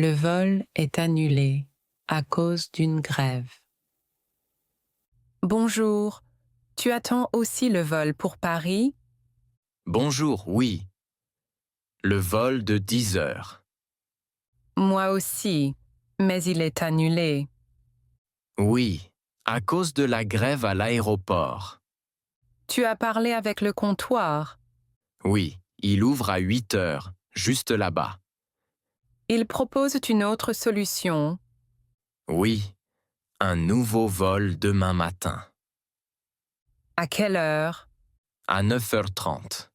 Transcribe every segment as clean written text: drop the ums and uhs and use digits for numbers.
Le vol est annulé à cause d'une grève. Bonjour, tu attends aussi le vol pour Paris? Bonjour, oui. Le vol de 10 heures. Moi aussi, mais il est annulé. Oui, à cause de la grève à l'aéroport. Tu as parlé avec le comptoir. Oui, il ouvre à 8 heures, juste là-bas. Ils proposent une autre solution. Oui, un nouveau vol demain matin, À quelle heure? à 9h30.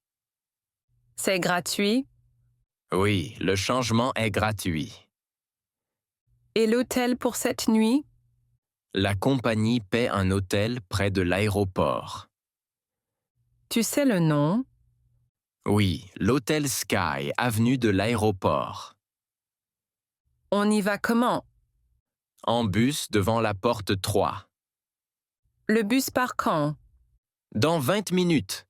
C'est gratuit? Oui, le changement est gratuit. Et l'hôtel pour cette nuit? La compagnie paie un hôtel près de l'aéroport. Tu sais le nom? Oui, l'hôtel Sky, avenue de l'aéroport. On y va comment? En bus devant la porte 3. Le bus part quand? Dans 20 minutes.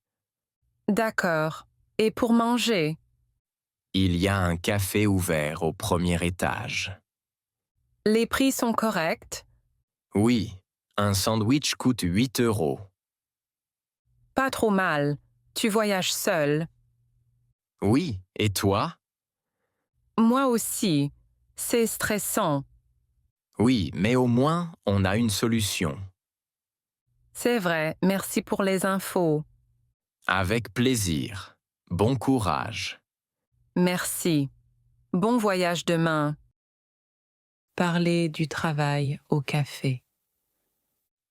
D'accord. Et pour manger? Il y a un café ouvert au premier étage. Les prix sont corrects? Oui, un sandwich coûte 8 euros. Pas trop mal. Tu voyages seul. Oui, et toi? Moi aussi. C'est stressant. Oui, mais au moins, on a une solution. C'est vrai, merci pour les infos. Avec plaisir. Bon courage. Merci. Bon voyage demain. Parler du travail au café.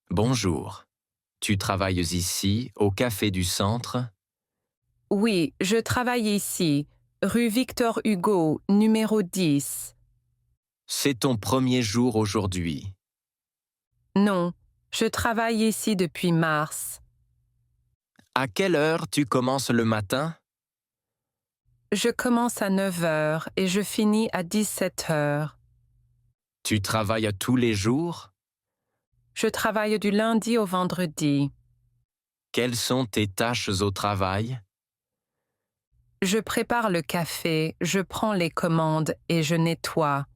Bonjour. Tu travailles ici, au café du centre? Oui, je travaille ici, rue Victor Hugo, numéro 10. C'est ton premier jour aujourd'hui. Non, je travaille ici depuis mars. À quelle heure tu commences le matin? Je commence à 9 heures et je finis à 17 heures. Tu travailles tous les jours? Je travaille du lundi au vendredi. Quelles sont tes tâches au travail? Je prépare le café, je prends les commandes et je nettoie.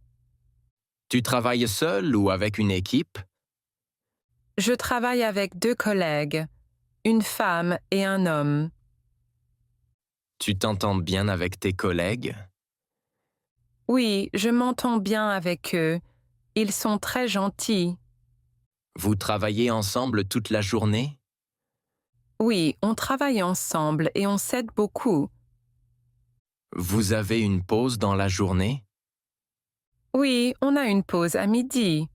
Tu travailles seul ou avec une équipe? Je travaille avec 2 collègues, une femme et un homme. Tu t'entends bien avec tes collègues? Oui, je m'entends bien avec eux. Ils sont très gentils. Vous travaillez ensemble toute la journée? Oui, on travaille ensemble et on s'aide beaucoup. Vous avez une pause dans la journée? Oui, on a une pause à midi.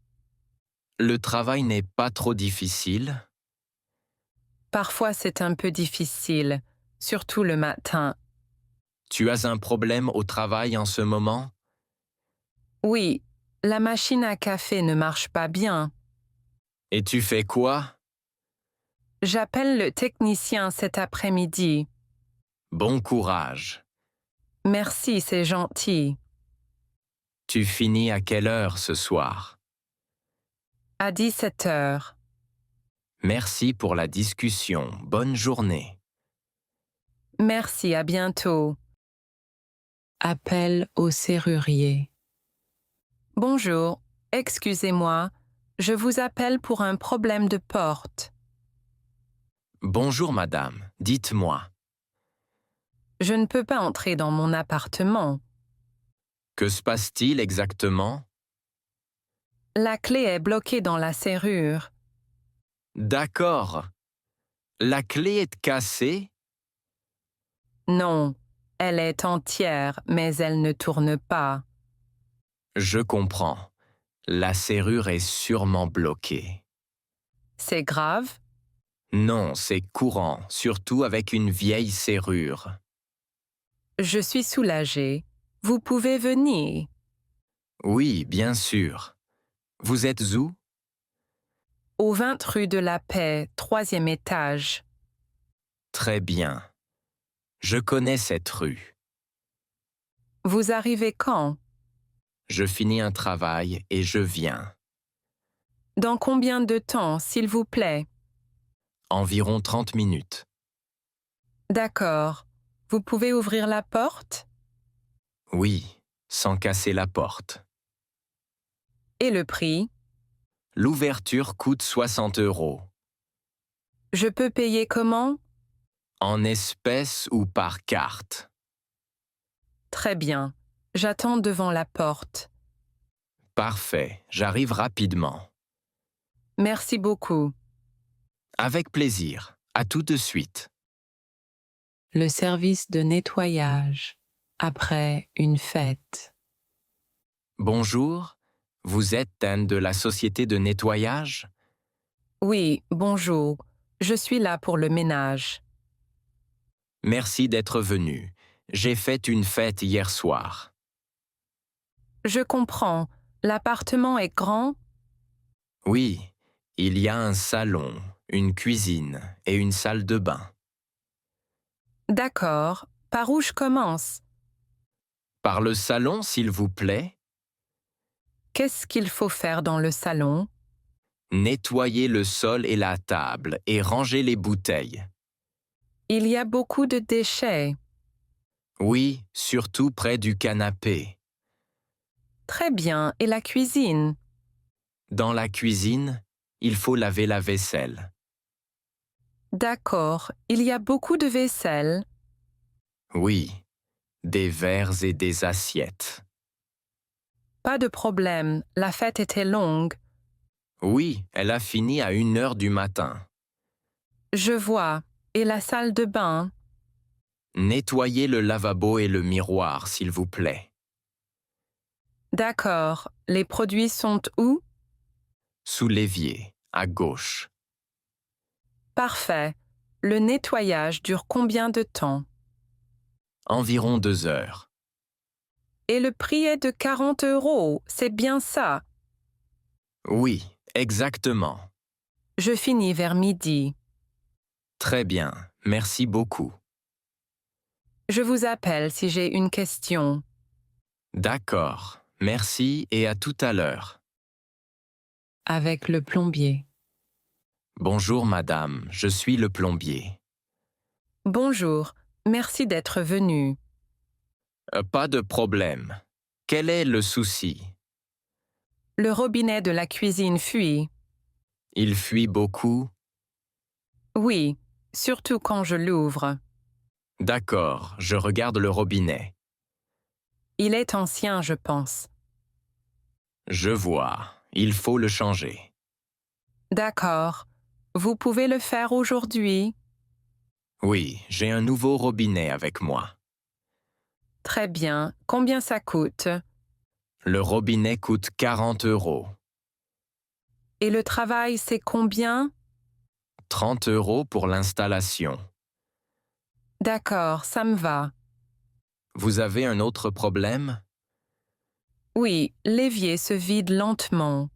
Le travail n'est pas trop difficile? Parfois c'est un peu difficile, surtout le matin. Tu as un problème au travail en ce moment? Oui, la machine à café ne marche pas bien. Et tu fais quoi? J'appelle le technicien cet après-midi. Bon courage. Merci, c'est gentil. Tu finis à quelle heure ce soir? À 17 heures. Merci pour la discussion. Bonne journée. Merci, à bientôt. Appel au serrurier. Bonjour, excusez-moi, je vous appelle pour un problème de porte. Bonjour madame, dites-moi, Je ne peux pas entrer dans mon appartement. que se passe-t-il exactement? La clé est bloquée dans la serrure. D'accord. La clé est cassée? Non, elle est entière, mais elle ne tourne pas. Je comprends. La serrure est sûrement bloquée. C'est grave? Non, c'est courant, surtout avec une vieille serrure. Je suis soulagée. Vous pouvez venir. Oui, bien sûr. Vous êtes où? Au 20 rue de la Paix, 3e étage. Très bien. Je connais cette rue. Vous arrivez quand? Je finis un travail et je viens. Dans combien de temps, s'il vous plaît? Environ 30 minutes. D'accord. Vous pouvez ouvrir la porte? Oui, sans casser la porte. Et le prix? L'ouverture coûte 60 €. Je peux payer comment? En espèces ou par carte? Très bien. J'attends devant la porte. Parfait, j'arrive rapidement. Merci beaucoup. Avec plaisir. À tout de suite. Le service de nettoyage après une fête. Bonjour, vous êtes Anne de la société de nettoyage? Oui, bonjour. Je suis là pour le ménage. Merci d'être venu. J'ai fait une fête hier soir. Je comprends. L'appartement est grand? Oui, il y a un salon, une cuisine et une salle de bain. D'accord. Par où je commence? Par le salon, s'il vous plaît. Qu'est-ce qu'il faut faire dans le salon? Nettoyez le sol et la table et rangez les bouteilles. Il y a beaucoup de déchets. Oui, surtout près du canapé. Très bien. Et la cuisine? Dans la cuisine, il faut laver la vaisselle. D'accord. Il y a beaucoup de vaisselle. Oui, des verres et des assiettes. Pas de problème. La fête était longue. Oui, elle a fini à 1 heure du matin. Je vois. Et la salle de bain? Nettoyez le lavabo et le miroir, s'il vous plaît. D'accord. Les produits sont où? Sous l'évier, à gauche. Parfait. Le nettoyage dure combien de temps? Environ 2 heures. Et le prix est de 40 €. C'est bien ça. Oui, exactement. Je finis vers midi. Très bien, merci beaucoup. Je vous appelle si j'ai une question. D'accord, merci et à tout à l'heure. Avec le plombier. Bonjour madame, je suis le plombier. Bonjour. Merci d'être venu. Pas de problème. Quel est le souci? Le robinet de la cuisine fuit. Il fuit beaucoup? Oui, surtout quand je l'ouvre. D'accord, je regarde le robinet. Il est ancien, je pense. Je vois, il faut le changer. D'accord. Vous pouvez le faire aujourd'hui? Oui, j'ai un nouveau robinet avec moi. Très bien. Combien ça coûte? Le robinet coûte 40 €. Et le travail, c'est combien? 30 € pour l'installation. D'accord, ça me va. Vous avez un autre problème? Oui, l'évier se vide lentement.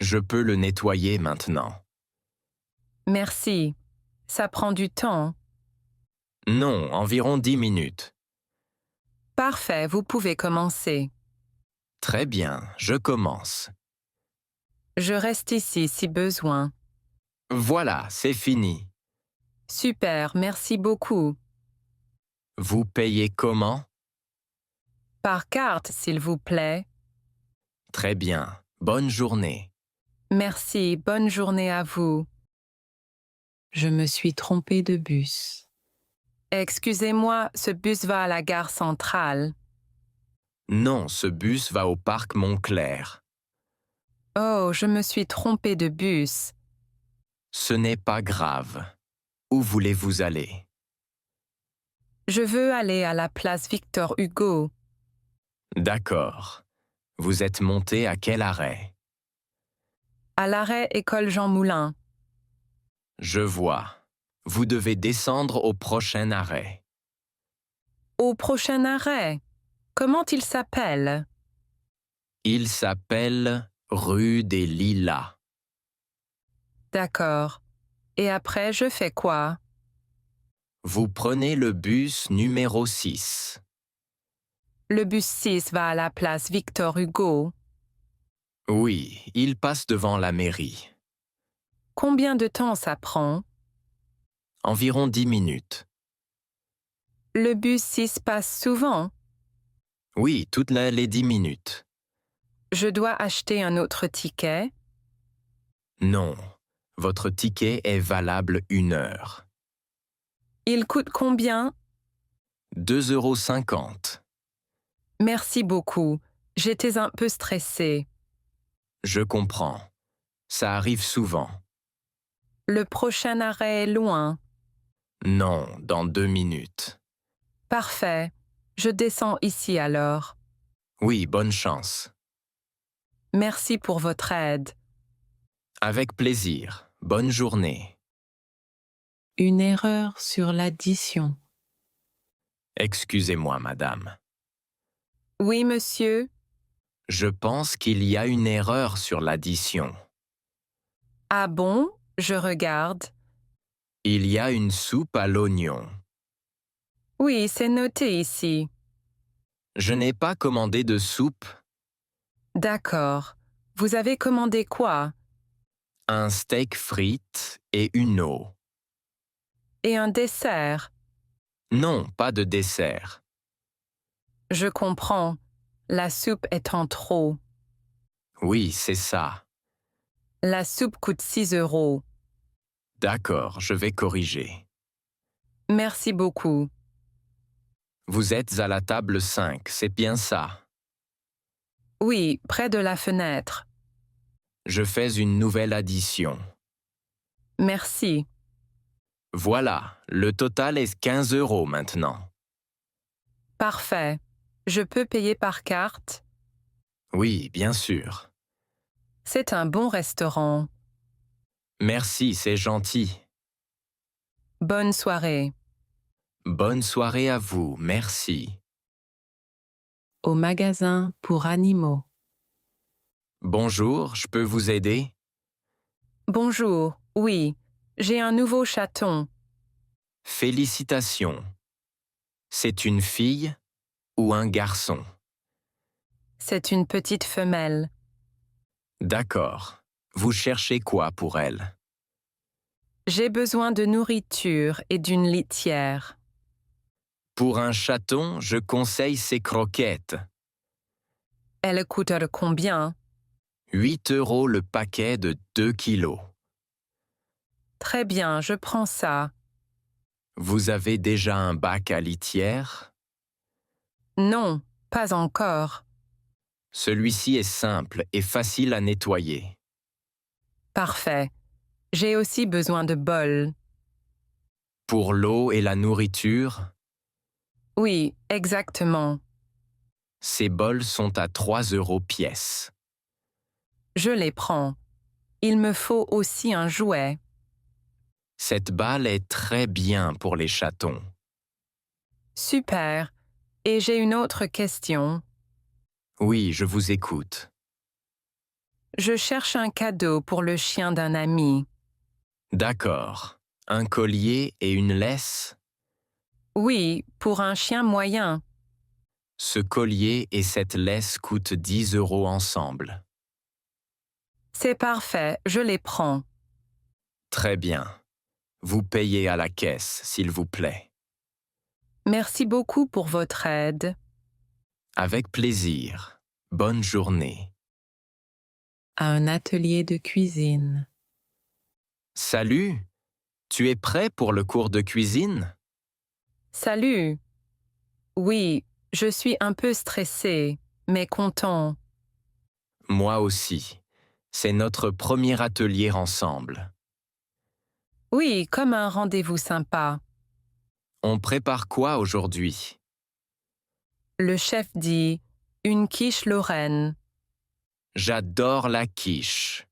Je peux le nettoyer maintenant. Merci. Ça prend du temps. Non, environ 10 minutes. Parfait, vous pouvez commencer. Très bien, je commence. Je reste ici si besoin. Voilà, c'est fini. Super, merci beaucoup. Vous payez comment? Par carte, s'il vous plaît. Très bien, bonne journée. Merci, bonne journée à vous. Je me suis trompée de bus. Excusez-moi, ce bus va à la gare centrale. Non, ce bus va au parc Montclair. Oh, je me suis trompée de bus. Ce n'est pas grave. Où voulez-vous aller? Je veux aller à la place Victor Hugo. D'accord. Vous êtes monté à quel arrêt? À l'arrêt École Jean Moulin. Je vois. Vous devez descendre au prochain arrêt. Au prochain arrêt. Comment il s'appelle? Il s'appelle rue des Lilas. D'accord. Et après, je fais quoi? Vous prenez le bus numéro 6. Le bus 6 va à la place Victor Hugo. Oui, il passe devant la mairie. Combien de temps ça prend? Environ 10 minutes. Le bus 6 passe souvent. Oui, toutes les 10 minutes. Je dois acheter un autre ticket. Non, votre ticket est valable 1 heure. Il coûte combien? 2,50 €. Merci beaucoup. J'étais un peu stressée. Je comprends. Ça arrive souvent. Le prochain arrêt est loin. Non, dans 2 minutes. Parfait. Je descends ici alors. Oui, bonne chance. Merci pour votre aide. Avec plaisir. Bonne journée. Une erreur sur l'addition. Excusez-moi, madame. Oui, monsieur. Je pense qu'il y a une erreur sur l'addition. Ah bon? Je regarde. Il y a une soupe à l'oignon. Oui, c'est noté ici. Je n'ai pas commandé de soupe. D'accord. Vous avez commandé quoi? Un steak frites et une eau. Et un dessert. Non, pas de dessert. Je comprends. La soupe est en trop. Oui, c'est ça. La soupe coûte 6 €. D'accord, je vais corriger. Merci beaucoup. Vous êtes à la table 5, c'est bien ça. Oui, près de la fenêtre. Je fais une nouvelle addition. Merci. Voilà, le total est 15 € maintenant. Parfait. Je peux payer par carte? Oui, bien sûr. C'est un bon restaurant. Merci, c'est gentil. Bonne soirée. Bonne soirée à vous, merci. Au magasin pour animaux. Bonjour, je peux vous aider? Bonjour. Oui, j'ai un nouveau chaton. Félicitations. C'est une fille ou un garçon? C'est une petite femelle. D'accord. Vous cherchez quoi pour elle? J'ai besoin de nourriture et d'une litière. Pour un chaton, je conseille ses croquettes. Elle coûte combien? 8 € le paquet de 2 kilos. Très bien, je prends ça. Vous avez déjà un bac à litière? Non, pas encore. Celui-ci est simple et facile à nettoyer. Parfait. J'ai aussi besoin de bols. Pour l'eau et la nourriture, Oui, exactement. ces bols sont à 3 € pièce. Je les prends. Il me faut aussi un jouet. Cette balle est très bien pour les chatons. Super. Et j'ai une autre question. Oui, je vous écoute. Je cherche un cadeau pour le chien d'un ami. D'accord. Un collier et une laisse? Oui, pour un chien moyen. Ce collier et cette laisse coûtent 10 € ensemble. C'est parfait, je les prends. Très bien. Vous payez à la caisse, s'il vous plaît. Merci beaucoup pour votre aide. Avec plaisir. Bonne journée. À un atelier de cuisine. Salut. Tu es prêt pour le cours de cuisine? Salut. Oui, je suis un peu stressée, mais content. Moi aussi. C'est notre premier atelier ensemble. Oui, comme un rendez-vous sympa. On prépare quoi aujourd'hui? Le chef dit une quiche lorraine. J'adore la quiche.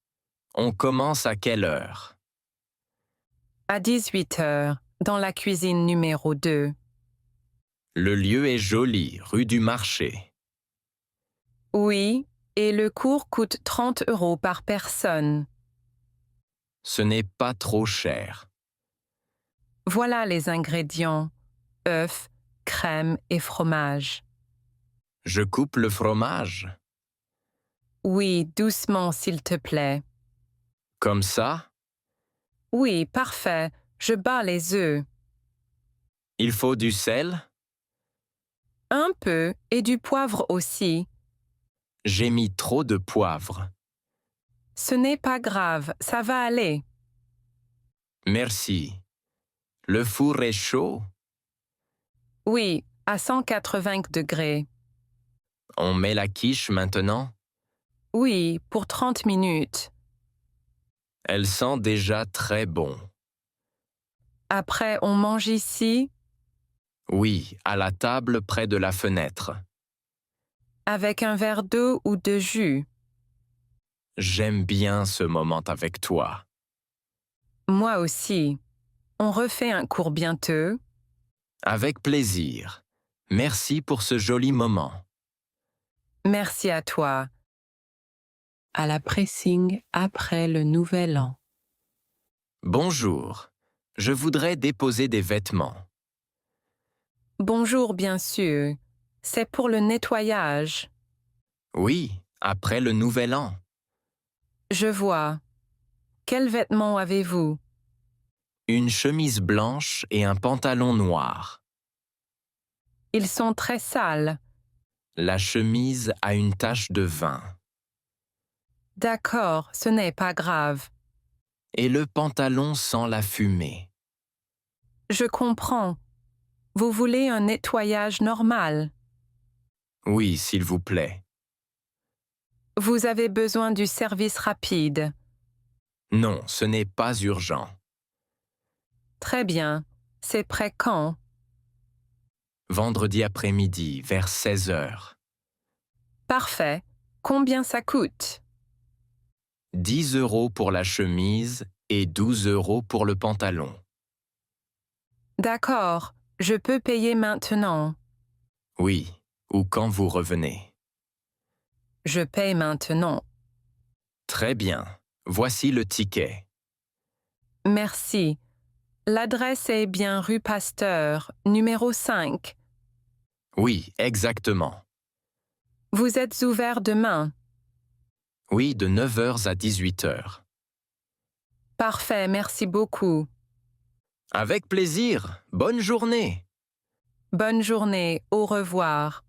On commence à quelle heure? À 18 heures, dans la cuisine numéro 2. Le lieu est joli, rue du Marché. Oui, et le cours coûte 30 € par personne. Ce n'est pas trop cher. Voilà les ingrédients. Œufs, crème et fromage. Je coupe le fromage. Oui, doucement s'il te plaît. Comme ça? Oui, parfait. Je bats les œufs. Il faut du sel? Un peu et du poivre aussi. J'ai mis trop de poivre. Ce n'est pas grave, ça va aller. Merci. Le four est chaud? Oui, à 180 degrés. On met la quiche maintenant? Oui, pour 30 minutes. Elle sent déjà très bon. Après, on mange ici, Oui, à la table près de la fenêtre. avec un verre d'eau ou de jus. J'aime bien ce moment avec toi. Moi aussi. On refait un cours bientôt. Avec plaisir. Merci pour ce joli moment. Merci à toi. À la pressing après le nouvel an. Bonjour. Je voudrais déposer des vêtements. Bonjour, bien sûr. C'est pour le nettoyage. Oui, après le nouvel an. Je vois. Quels vêtements avez-vous? Une chemise blanche et un pantalon noir. Ils sont très sales. La chemise a une tache de vin. D'accord, ce n'est pas grave. Et le pantalon sent la fumée. Je comprends. Vous voulez un nettoyage normal. Oui, s'il vous plaît. Vous avez besoin du service rapide. Non, ce n'est pas urgent. Très bien. C'est prêt quand? Vendredi après-midi, vers 16 heures. Parfait. Combien ça coûte? 10 € pour la chemise et 12 € pour le pantalon. D'accord, je peux payer maintenant. Oui, ou quand vous revenez. Je paye maintenant. Très bien. Voici le ticket. Merci. L'adresse est bien rue Pasteur, numéro 5. Oui, exactement. Vous êtes ouvert demain? Oui, de 9 h à 18 h. Parfait, merci beaucoup. Avec plaisir. Bonne journée. Bonne journée, au revoir.